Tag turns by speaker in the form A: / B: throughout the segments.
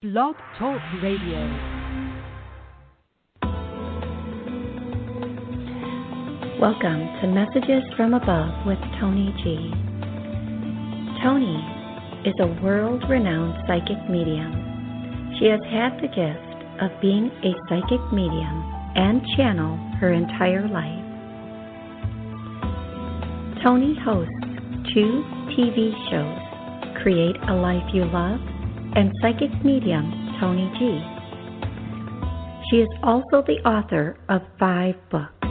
A: Blog Talk Radio.
B: Welcome to Messages from Above with Toni G. Toni is a world-renowned psychic medium. She has had the gift of being a psychic medium and channel her entire life. Toni hosts 2 TV shows, Create a Life You Love and Psychic Medium Toni G. She is also the author of 5 books.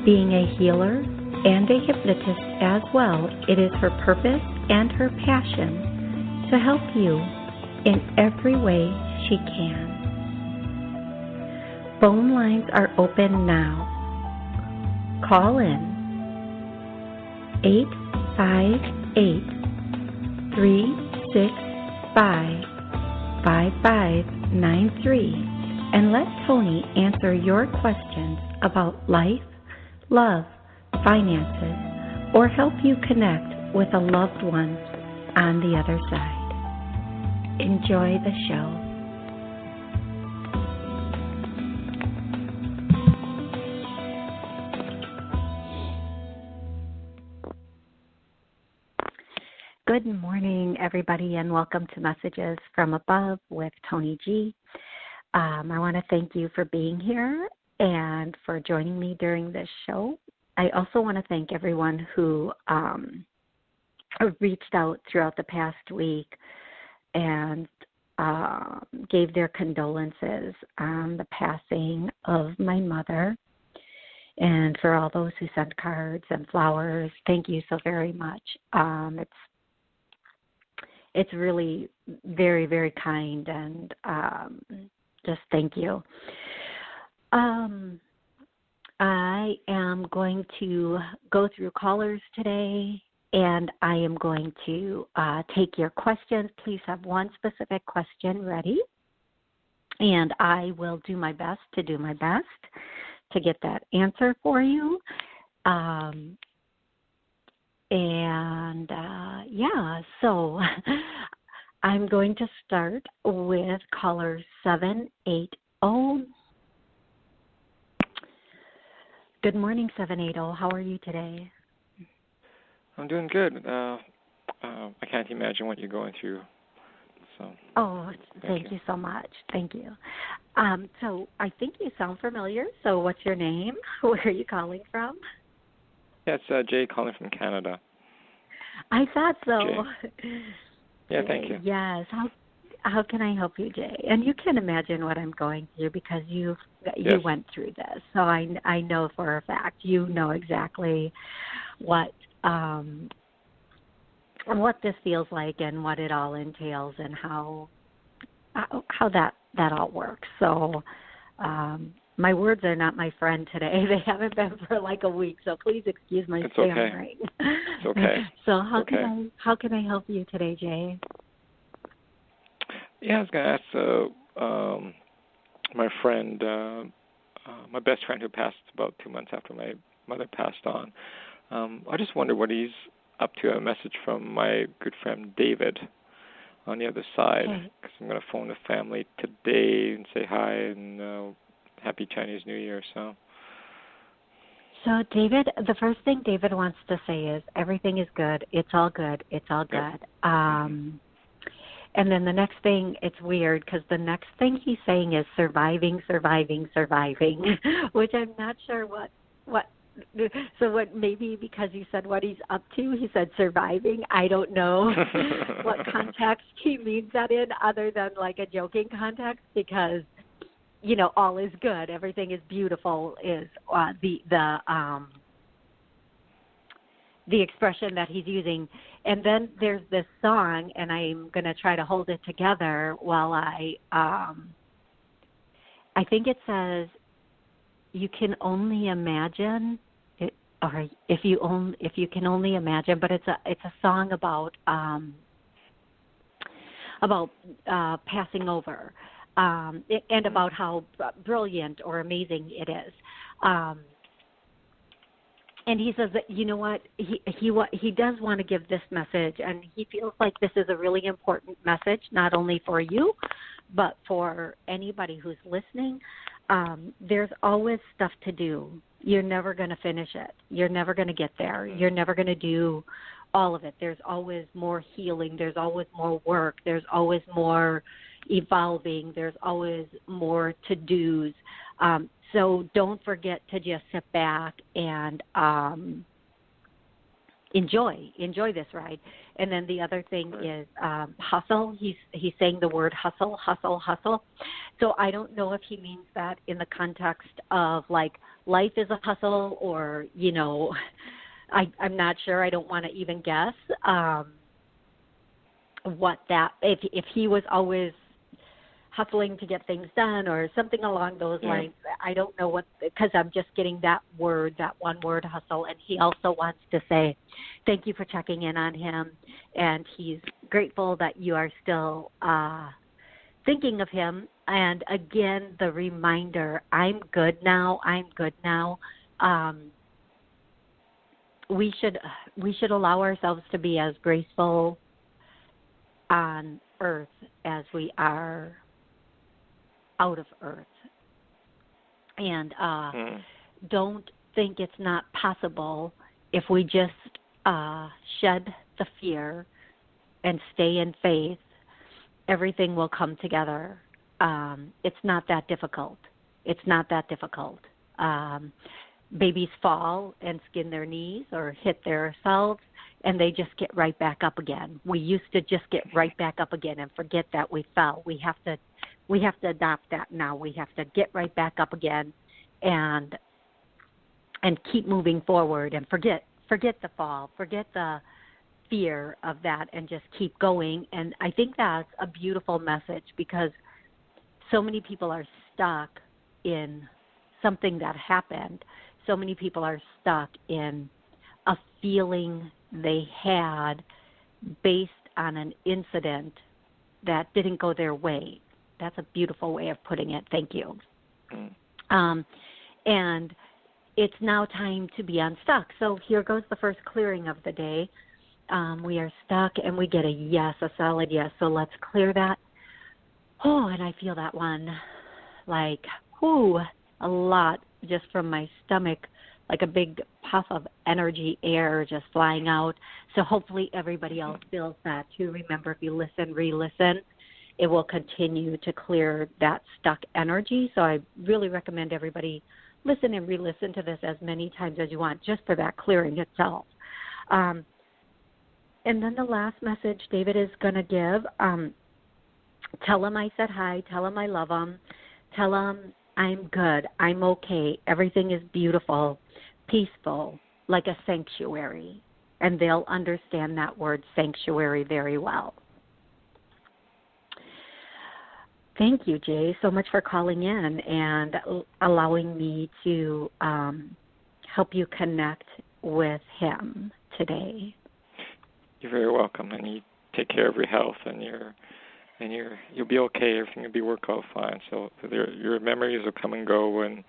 B: Being a healer and a hypnotist as well, it is her purpose and her passion to help you in every way she can. Phone lines are open now. Call in 858-365-5593 and let Toni answer your questions about life, love, finances, or help you connect with a loved one on the other side. Enjoy the show. Good morning, everybody, and welcome to Messages from Above with Toni G. I want to thank you for being here and for joining me during this show. I also want to thank everyone who reached out throughout the past week and gave their condolences on the passing of my mother. And for all those who sent cards and flowers, thank you so very much. It's really very, very kind, and just thank you. I am going to go through callers today, and I am going to take your questions. Please have one specific question ready, and I will do my best to get that answer for you. So I'm going to start with caller 780. Good morning, 780. How are you today?
C: I'm doing good. I can't imagine what you're going through. So.
B: Oh, thank you so much. Thank you. So I think you sound familiar. So what's your name? Where are you calling from?
C: Yeah, it's Jay calling from Canada.
B: I thought so.
C: Jay. Yeah, thank you.
B: Yes. How can I help you, Jay? And you can imagine what I'm going through because you went through this. So I know for a fact you know exactly what this feels like and what it all entails and how that all works. So my words are not my friend today. They haven't been for like a week, so please excuse my stammering.
C: It's okay.
B: So how can I help you today, Jay?
C: Yeah, I was going to ask my friend, my best friend who passed about 2 months after my mother passed on. I just wonder what he's up to. A message from my good friend David on the other side, because I'm going to phone the family today and say hi and Happy Chinese New Year. So
B: David, the first thing David wants to say is everything is good. It's all good. It's all good. Yep. And then the next thing, it's weird because the next thing he's saying is surviving, which I'm not sure what. So what? Maybe because you said what he's up to, he said surviving. I don't know what context he means that in, other than like a joking context, because all is good, everything is beautiful is the expression that he's using. And then there's this song, and I'm going to try to hold it together while I think it says, you can only imagine, or if you can only imagine, but it's a song about passing over, and about how brilliant or amazing it is. And he says that, you know what, he does want to give this message, and he feels like this is a really important message, not only for you, but for anybody who's listening. There's always stuff to do. You're never going to finish it. You're never going to get there. You're never going to do all of it. There's always more healing. There's always more work. There's always more evolving. There's always more to-dos. So don't forget to just sit back and enjoy this ride. And then the other thing is hustle. He's saying the word hustle, hustle, hustle. So I don't know if he means that in the context of like life is a hustle, or, you know, I'm not sure. I don't want to even guess what that, if he was always hustling to get things done or something along those lines. I don't know what, because I'm just getting that word, that one word, hustle. And he also wants to say thank you for checking in on him, and he's grateful that you are still thinking of him. And again, the reminder, I'm good now. We should allow ourselves to be as graceful on earth as we are out of earth. And don't think it's not possible if we just shed the fear and stay in faith. Everything will come together. It's not that difficult. Babies fall and skin their knees or hit themselves, and they just get right back up again. We used to just get right back up again and forget that we fell. We have to adopt that now. We have to get right back up again and keep moving forward, and forget the fall, forget the fear of that, and just keep going. And I think that's a beautiful message, because so many people are stuck in something that happened. So many people are stuck in a feeling they had based on an incident that didn't go their way. That's a beautiful way of putting it. Thank you. And it's now time to be unstuck. So here goes the first clearing of the day. We are stuck, and we get a yes, a solid yes. So let's clear that. Oh, and I feel that one like, a lot just from my stomach, like a big puff of energy air just flying out. So hopefully everybody else feels that too. Remember, if you listen, re-listen, it will continue to clear that stuck energy. So I really recommend everybody listen and re-listen to this as many times as you want, just for that clearing itself. And then the last message David is going to give, tell him I said hi, tell him I love him, tell him I'm good, I'm okay, everything is beautiful, peaceful, like a sanctuary. And they'll understand that word sanctuary very well. Thank you, Jay, so much for calling in and allowing me to help you connect with him today.
C: You're very welcome, and you take care of your health, and you'll be okay. Everything will work out fine. So your memories will come and go, and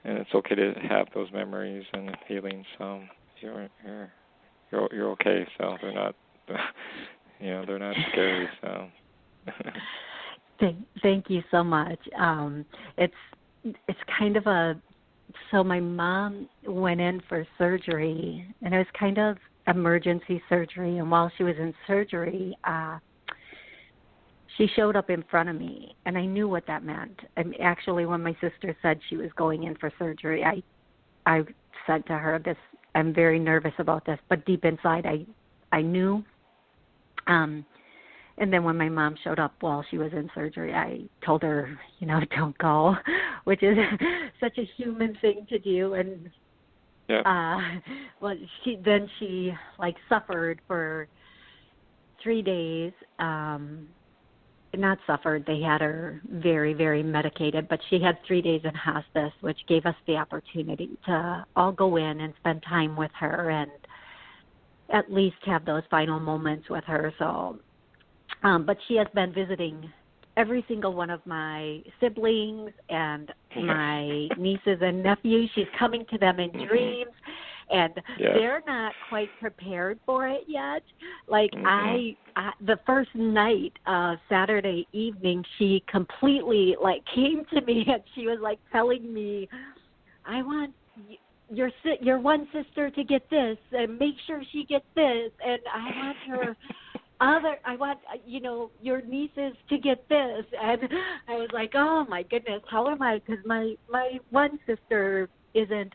C: it's okay to have those memories and feelings. You're okay. So they're not, they're not scary. So.
B: Thank you so much. It's kind of so my mom went in for surgery, and it was kind of emergency surgery. And while she was in surgery, she showed up in front of me, and I knew what that meant. And actually, when my sister said she was going in for surgery, I said to her, I'm very nervous about this, but deep inside, I knew. And then when my mom showed up while she was in surgery, I told her, don't go, which is such a human thing to do. And she suffered for 3 days. Not suffered. They had her very, very medicated, but she had 3 days in hospice, which gave us the opportunity to all go in and spend time with her and at least have those final moments with her. So, but she has been visiting every single one of my siblings and my nieces and nephews. She's coming to them in dreams. And they're not quite prepared for it yet. Like I the first night, Saturday evening, she completely like came to me and she was like telling me, I want your one sister to get this and make sure she gets this, and I want your nieces to get this. And I was like, oh my goodness, how am I, because my one sister isn't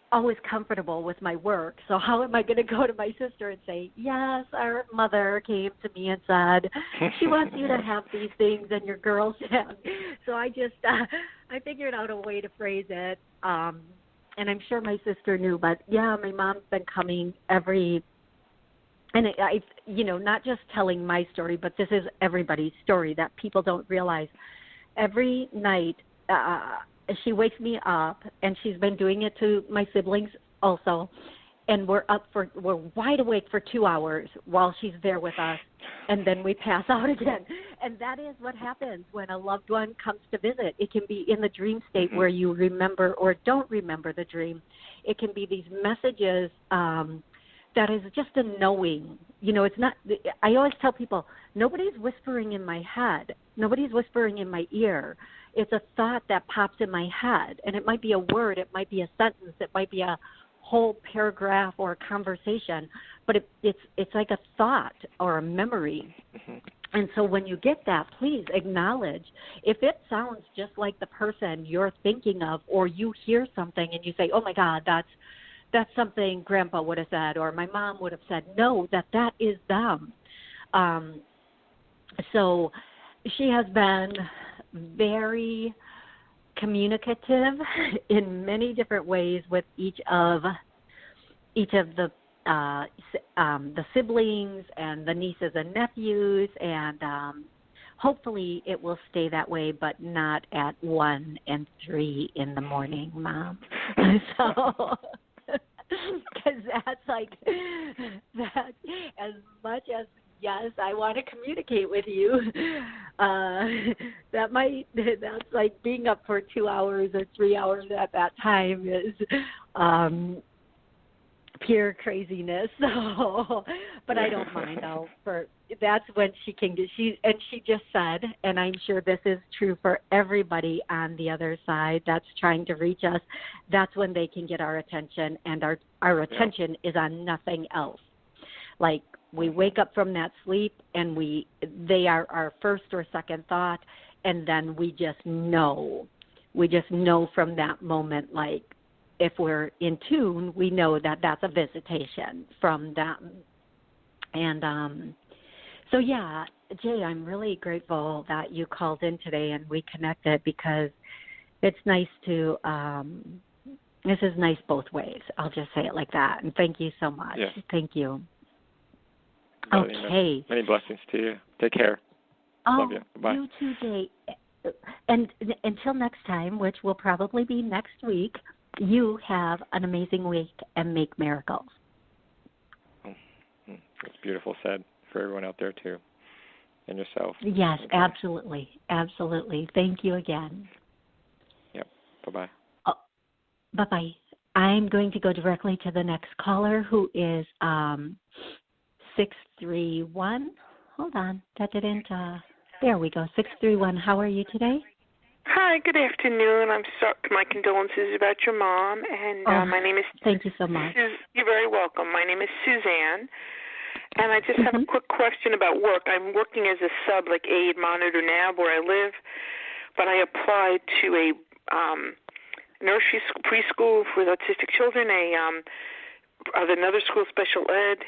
B: always comfortable with my work, so how am I going to go to my sister and say, yes, our mother came to me and said she wants you to have these things and your girls have. So I just I figured out a way to phrase it, and I'm sure my sister knew, but yeah, my mom's been coming every, and I not just telling my story, but this is everybody's story that people don't realize. Every night she wakes me up, and she's been doing it to my siblings also, and we're wide awake for 2 hours while she's there with us, and then we pass out again. And that is what happens when a loved one comes to visit. It can be in the dream state where you remember or don't remember the dream. It can be these messages that is just a knowing. It's not, I always tell people, nobody's whispering in my head. Nobody's whispering in my ear. It's a thought that pops in my head, and it might be a word, it might be a sentence, it might be a whole paragraph or a conversation, but it's like a thought or a memory. And so when you get that, please acknowledge. If it sounds just like the person you're thinking of, or you hear something and you say, oh my God, that's something Grandpa would have said, or my mom would have said, know that is them. So she has been very communicative in many different ways with each of the siblings and the nieces and nephews, and hopefully it will stay that way, but not at 1 and 3 in the morning, Mom. So, because that's as much as, yes, I want to communicate with you, that's like being up for 2 hours or 3 hours at that time is pure craziness. So, but I don't mind. That's when she can get, she just said, and I'm sure this is true for everybody on the other side that's trying to reach us, that's when they can get our attention, and our attention is on nothing else. Like, we wake up from that sleep, and they are our first or second thought, and then we just know. We just know from that moment, like, if we're in tune, we know that that's a visitation from them. And so, yeah, Jay, I'm really grateful that you called in today and we connected, because it's nice to this is nice both ways. I'll just say it like that. And thank you so much.
C: Yeah.
B: Thank you.
C: Okay. Many blessings to you. Take care. Love you. Bye.
B: You too, Jay. And until next time, which will probably be next week, you have an amazing week and make miracles.
C: That's beautiful said for everyone out there too, and yourself.
B: Yes, absolutely. Absolutely. Thank you again.
C: Yep. Bye-bye.
B: Oh, bye-bye. I'm going to go directly to the next caller, who is 631. Hold on. That didn't, there we go. 631. How are you today?
D: Hi, good afternoon. My condolences about your mom, and my name is...
B: Thank you so much.
D: You're very welcome. My name is Suzanne, and I just have a quick question about work. I'm working as a sub, like aide monitor now where I live, but I applied to a nursery preschool for autistic children, another school, special ed,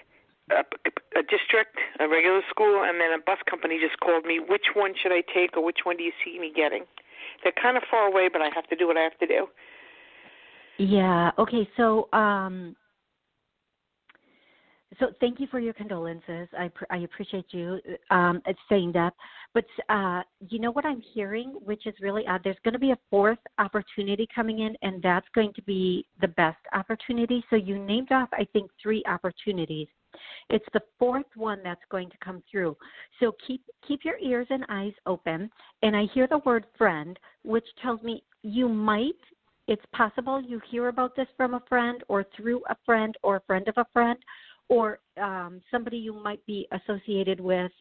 D: a district, a regular school, and then a bus company just called me. Which one should I take, or which one do you see me getting? They're kind of far away, but I have to do what I have to do.
B: Yeah. Okay. So, so thank you for your condolences. I appreciate you saying that. But you know what I'm hearing, which is really odd. There's going to be a fourth opportunity coming in, and that's going to be the best opportunity. So you named off, I think, 3 opportunities. It's the fourth one that's going to come through. So keep your ears and eyes open. And I hear the word friend, which tells me you might it's possible you hear about this from a friend or through a friend or a friend of a friend, or somebody you might be associated with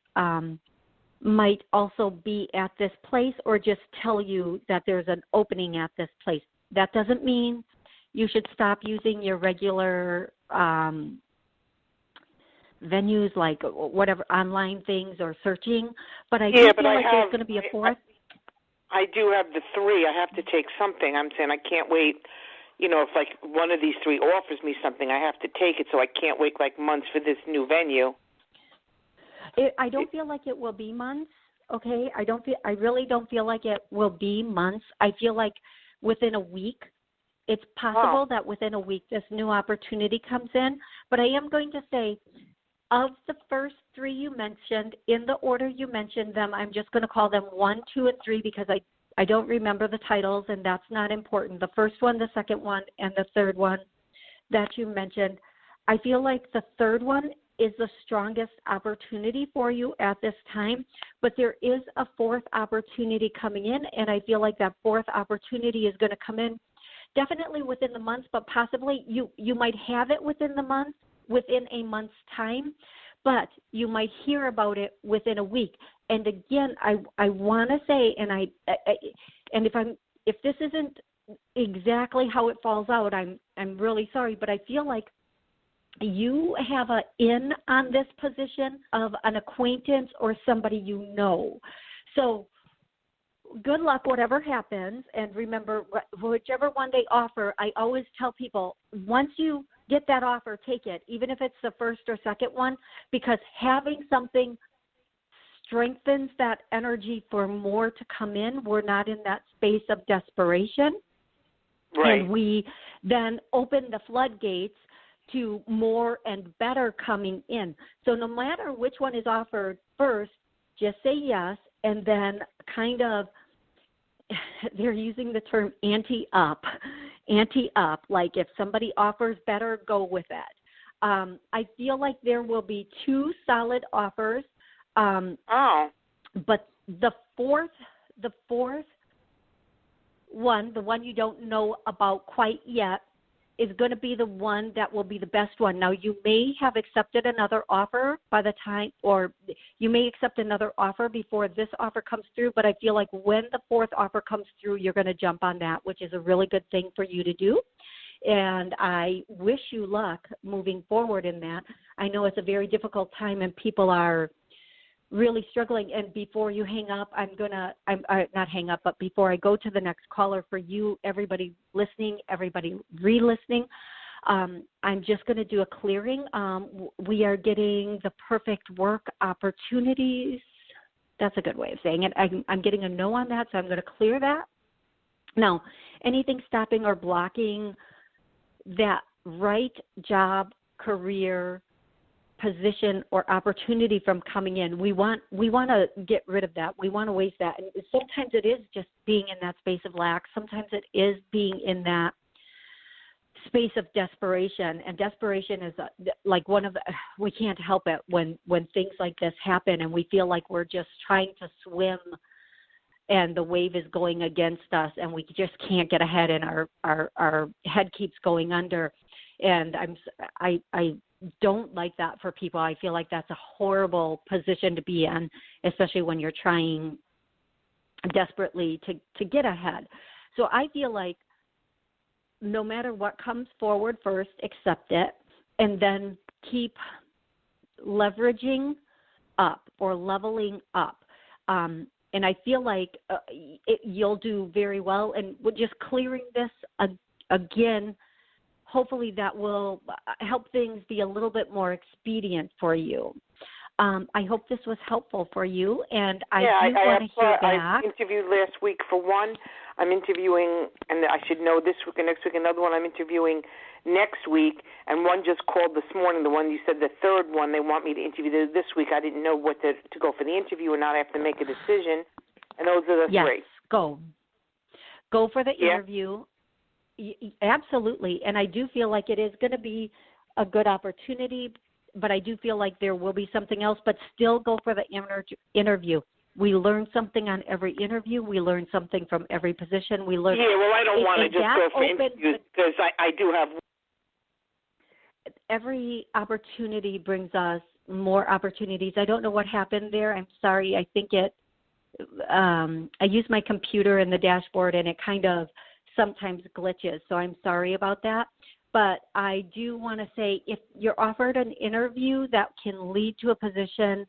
B: might also be at this place or just tell you that there's an opening at this place. That doesn't mean you should stop using your regular venues like whatever, online things or searching, but I do feel like there's going to be a fourth.
D: I do have the 3. I have to take something. I'm saying I can't wait. If like one of these 3 offers me something, I have to take it. So I can't wait like months for this new venue.
B: I don't feel like it will be months. Okay, I really don't feel like it will be months. I feel like within a week. It's possible that within a week this new opportunity comes in. But I am going to say, of the first 3 you mentioned, in the order you mentioned them, I'm just going to call them 1, 2, and 3 because I don't remember the titles, and that's not important. The first one, the second one, and the third one that you mentioned, I feel like the third one is the strongest opportunity for you at this time, but there is a fourth opportunity coming in, and I feel like that fourth opportunity is going to come in definitely within the month, but possibly you might have it within a month's time, but you might hear about it within a week. And again, I want to say, and if this isn't exactly how it falls out, I'm really sorry, but I feel like you have an in on this position of an acquaintance or somebody you know. So good luck, whatever happens. And remember, whichever one they offer, I always tell people, once you get that offer, take it, even if it's the first or second one, because having something strengthens that energy for more to come in. We're not in that space of desperation.
D: Right.
B: And we then open the floodgates to more and better coming in. So no matter which one is offered first, just say yes, and then kind of, they're using the term ante up, like if somebody offers better, go with it. I feel like there will be 2 solid offers. But the fourth one, the one you don't know about quite yet, is going to be the one that will be the best one. Now, you may have accepted another offer by the time, or you may accept another offer before this offer comes through, but I feel like when the fourth offer comes through, you're going to jump on that, which is a really good thing for you to do. And I wish you luck moving forward in that. I know it's a very difficult time and people are really struggling. And before you hang up, not hang up, but before I go to the next caller, for you, everybody listening, everybody re-listening, I'm just going to do a clearing. We are getting the perfect work opportunities. That's a good way of saying it. I'm getting a no on that, so I'm going to clear that. Now, anything stopping or blocking that right job, career, position or opportunity from coming in, we want to get rid of that. We want to waste that. And sometimes it is just being in that space of lack. Sometimes it is being in that space of desperation. And desperation is like one of the, we can't help it when things like this happen and we feel like we're just trying to swim and the wave is going against us and we just can't get ahead and our head keeps going under. And I don't like that for people. I feel like that's a horrible position to be in, especially when you're trying desperately to get ahead. So I feel like no matter what comes forward first, accept it, and then keep leveraging up or leveling up. And I feel like you'll do very well. And just clearing this again, hopefully that will help things be a little bit more expedient for you. I hope this was helpful for you, and I want to hear back.
D: I interviewed last week for one. I'm interviewing, and I should know this week and next week, another one I'm interviewing next week, and one just called this morning, the one you said, the third one, they want me to interview this week. I didn't know what to go for the interview or not. I have to make a decision, and those are the three.
B: Yes, go for the interview. Absolutely, and I do feel like it is going to be a good opportunity, but I do feel like there will be something else, but still go for the interview. We learn something on every interview. We learn something from every position. We learn.
D: Yeah, well, I don't want to just go for interviews because I do have.
B: Every opportunity brings us more opportunities. I don't know what happened there. I'm sorry. I think I use my computer in the dashboard, and it kind of sometimes glitches. So I'm sorry about that. But I do want to say, if you're offered an interview that can lead to a position,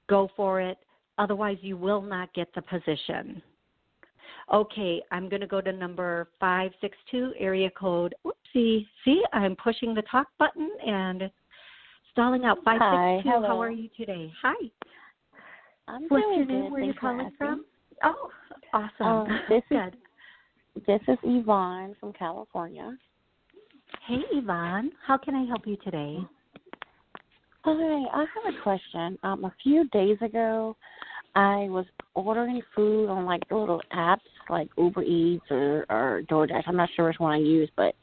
B: go for it. Otherwise, you will not get the position. Okay, I'm going to go to number 562, area code. Whoopsie. See, I'm pushing the talk button and it's stalling out. 562,
E: Hi,
B: how are you today? Hi.
E: I'm
B: What's
E: doing
B: your name?
E: good.
B: Where are you
E: Thanks for
B: calling
E: asking.
B: from? Oh, awesome.
E: Good. This is Yvonne from California.
B: Hey, Yvonne. How can I help you today?
E: Hi, I have a question. A few days ago, I was ordering food on like the little apps like Uber Eats or DoorDash. I'm not sure which one I used, but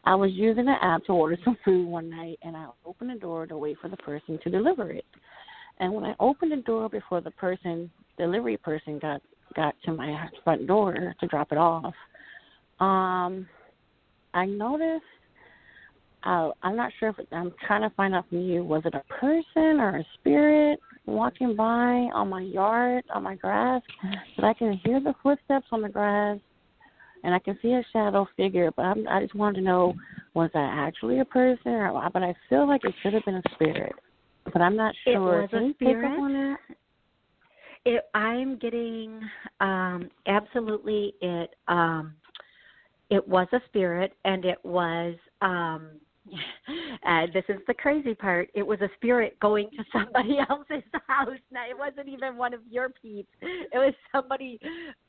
E: I was using the app to order some food one night, and I opened the door to wait for the person to deliver it. And when I opened the door before the delivery person got to my front door to drop it off, I noticed, I'm not sure if I'm trying to find out from you, was it a person or a spirit walking by on my yard, on my grass? But I can hear the footsteps on the grass, and I can see a shadow figure, but I just wanted to know, was that actually a person? But I feel like it could have been a spirit, but I'm not sure.
B: It was a spirit. Pick up on that? I'm getting absolutely it was a spirit, and it was this is the crazy part. It was a spirit going to somebody else's house. Now, it wasn't even one of your peeps. It was somebody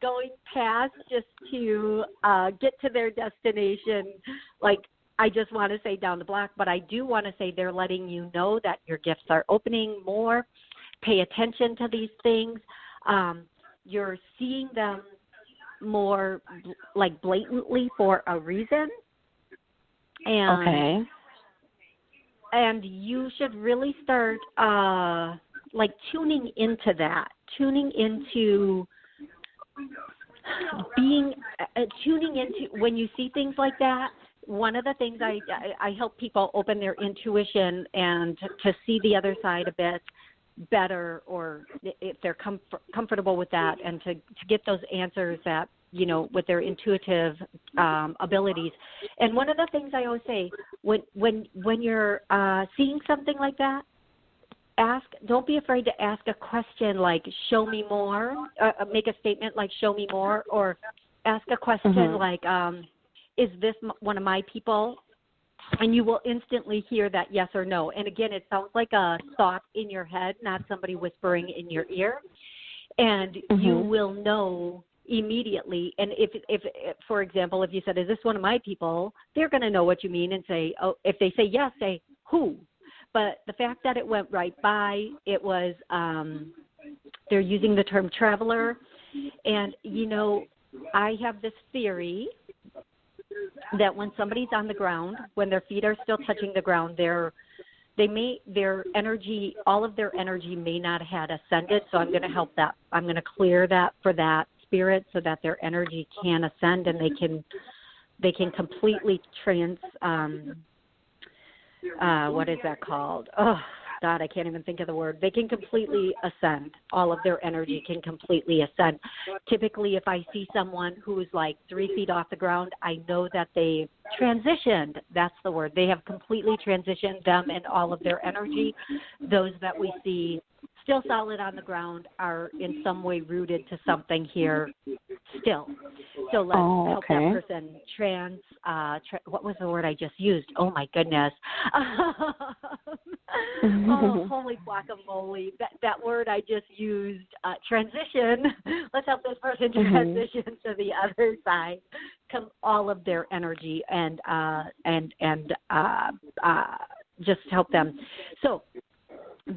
B: going past just to get to their destination. Like, I just want to say down the block, but I do want to say they're letting you know that your gifts are opening more. Pay attention to these things. You're seeing them more like blatantly for a reason. And, and you should really start like tuning into that, tuning into when you see things like that. One of the things I help people open their intuition and to see the other side a bit better, or if they're comfortable with that, and to get those answers that, you know, with their intuitive abilities. And one of the things I always say, when you're seeing something like that, don't be afraid to ask a question like, show me more, make a statement like, show me more, or ask a question like, is this one of my people? And you will instantly hear that yes or no. And again, it sounds like a thought in your head, not somebody whispering in your ear. And you will know immediately. And if, for example, if you said, is this one of my people, they're going to know what you mean and say, oh, if they say yes, say who. But the fact that it went right by, it was, they're using the term traveler. And, you know, I have this theory that when somebody's on the ground, when their feet are still touching the ground, their energy, all of their energy may not have ascended. So I'm going to help that. I'm going to clear that for that spirit so that their energy can ascend, and they can completely what is that called? Oh, God, I can't even think of the word. They can completely ascend. All of their energy can completely ascend. Typically, if I see someone who is like 3 feet off the ground, I know that they've transitioned. That's the word. They have completely transitioned, them and all of their energy. Those that we see still solid on the ground are in some way rooted to something here still. So let's help that person what was the word I just used? Oh, my goodness. Oh, holy guacamole. That word I just used, transition. Let's help this person transition to the other side. All of their energy and just help them. So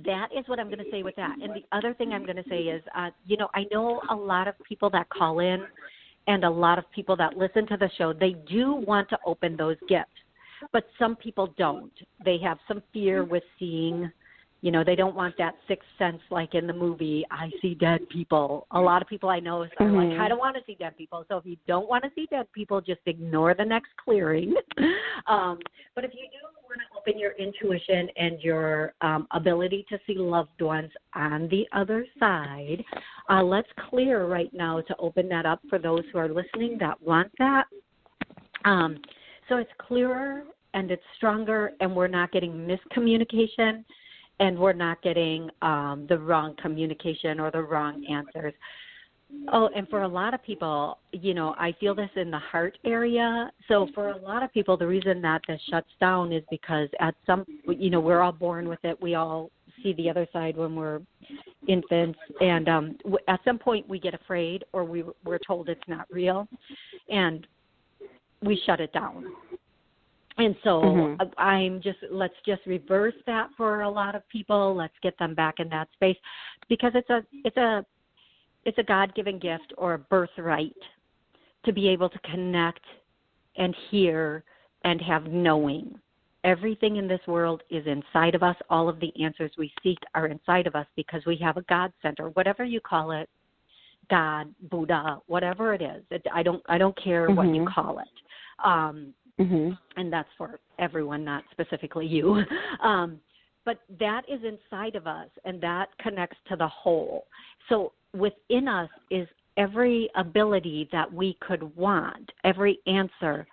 B: that is what I'm going to say with that. And the other thing I'm going to say is, you know, I know a lot of people that call in and a lot of people that listen to the show, they do want to open those gifts, but some people don't. They have some fear with seeing They don't want that sixth sense like in the movie, I see dead people. A lot of people I know are like, I don't want to see dead people. So if you don't want to see dead people, just ignore the next clearing. But if you do want to open your intuition and your ability to see loved ones on the other side, let's clear right now to open that up for those who are listening that want that. So it's clearer and it's stronger, and we're not getting miscommunication, and we're not getting the wrong communication or the wrong answers. Oh, and for a lot of people, I feel this in the heart area. So for a lot of people, the reason that this shuts down is because at some, we're all born with it. We all see the other side when we're infants. And at some point we get afraid, or we're told it's not real, and we shut it down. And so let's just reverse that for a lot of people. Let's get them back in that space, because it's a God-given gift or a birthright to be able to connect and hear and have knowing. Everything in this world is inside of us. All of the answers we seek are inside of us because we have a God center, whatever you call it, God, Buddha, whatever it is. I don't care what you call it. And that's for everyone, not specifically you. But that is inside of us, and that connects to the whole. So within us is every ability that we could want, every answer,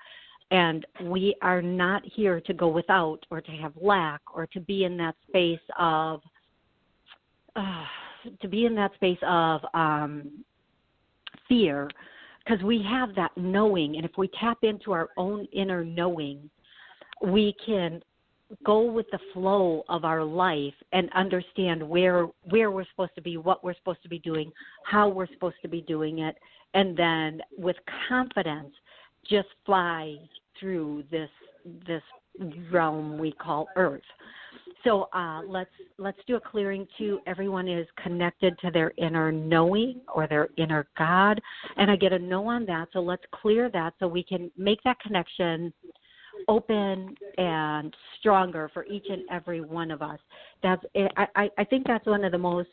B: and we are not here to go without or to have lack or to be in that space of fear. Because we have that knowing, and if we tap into our own inner knowing, we can go with the flow of our life and understand where we're supposed to be, what we're supposed to be doing, how we're supposed to be doing it, and then with confidence just fly through this realm we call Earth. So let's do a clearing too. Everyone is connected to their inner knowing or their inner God, and I get a no on that. So let's clear that so we can make that connection open and stronger for each and every one of us. I think that's one of the most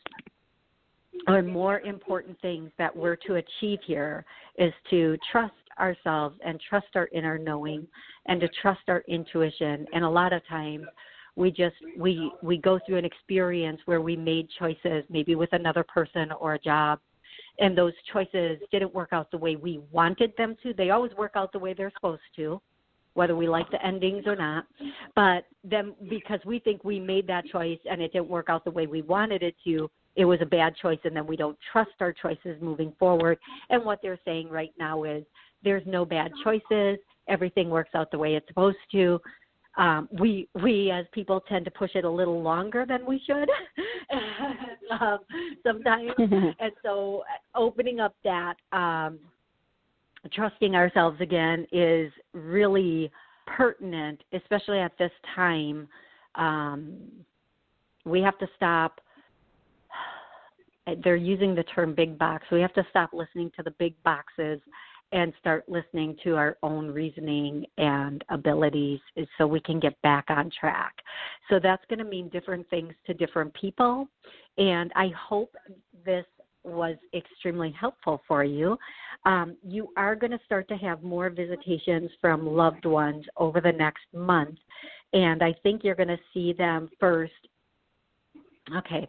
B: or more important things that we're to achieve here is to trust ourselves and trust our inner knowing and to trust our intuition. And a lot of times we go through an experience where we made choices, maybe with another person or a job, and those choices didn't work out the way we wanted them to. They always work out the way they're supposed to, whether we like the endings or not. But then because we think we made that choice and it didn't work out the way we wanted it to, it was a bad choice, and then we don't trust our choices moving forward. And what they're saying right now is there's no bad choices. Everything works out the way it's supposed to. We as people tend to push it a little longer than we should sometimes. And so opening up that, trusting ourselves again is really pertinent, especially at this time. We have to stop. They're using the term big box. We have to stop listening to the big boxes and start listening to our own reasoning and abilities so we can get back on track. So that's going to mean different things to different people. And I hope this was extremely helpful for you. You are going to start to have more visitations from loved ones over the next month. And I think you're going to see them first. Okay.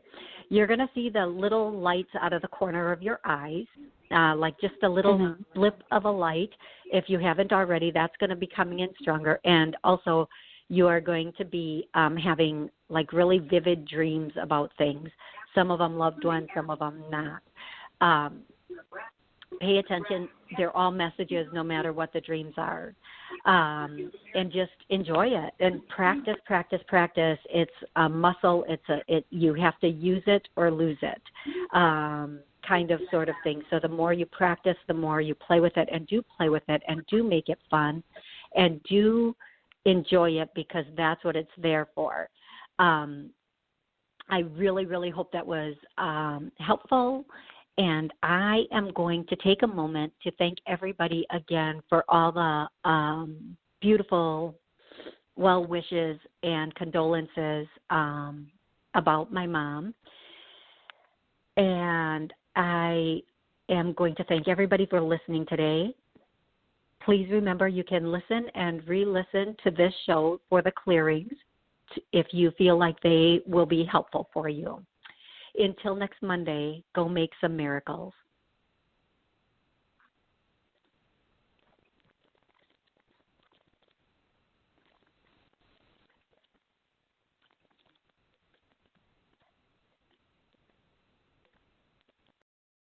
B: You're going to see the little lights out of the corner of your eyes, like just a little blip of a light. If you haven't already, that's going to be coming in stronger. And also you are going to be having like really vivid dreams about things. Some of them loved ones, some of them not. Pay attention. They're all messages no matter what the dreams are. And just enjoy it and practice. It's a muscle. You have to use it or lose it, kind of sort of thing. So the more you practice, the more you play with it and do play with it and do make it fun and do enjoy it because that's what it's there for. I really, really hope that was helpful. And I am going to take a moment to thank everybody again for all the beautiful well wishes and condolences. about my mom. And I am going to thank everybody for listening today. Please remember you can listen and re-listen to this show for the clearings if you feel like they will be helpful for you. Until next Monday, go make some miracles.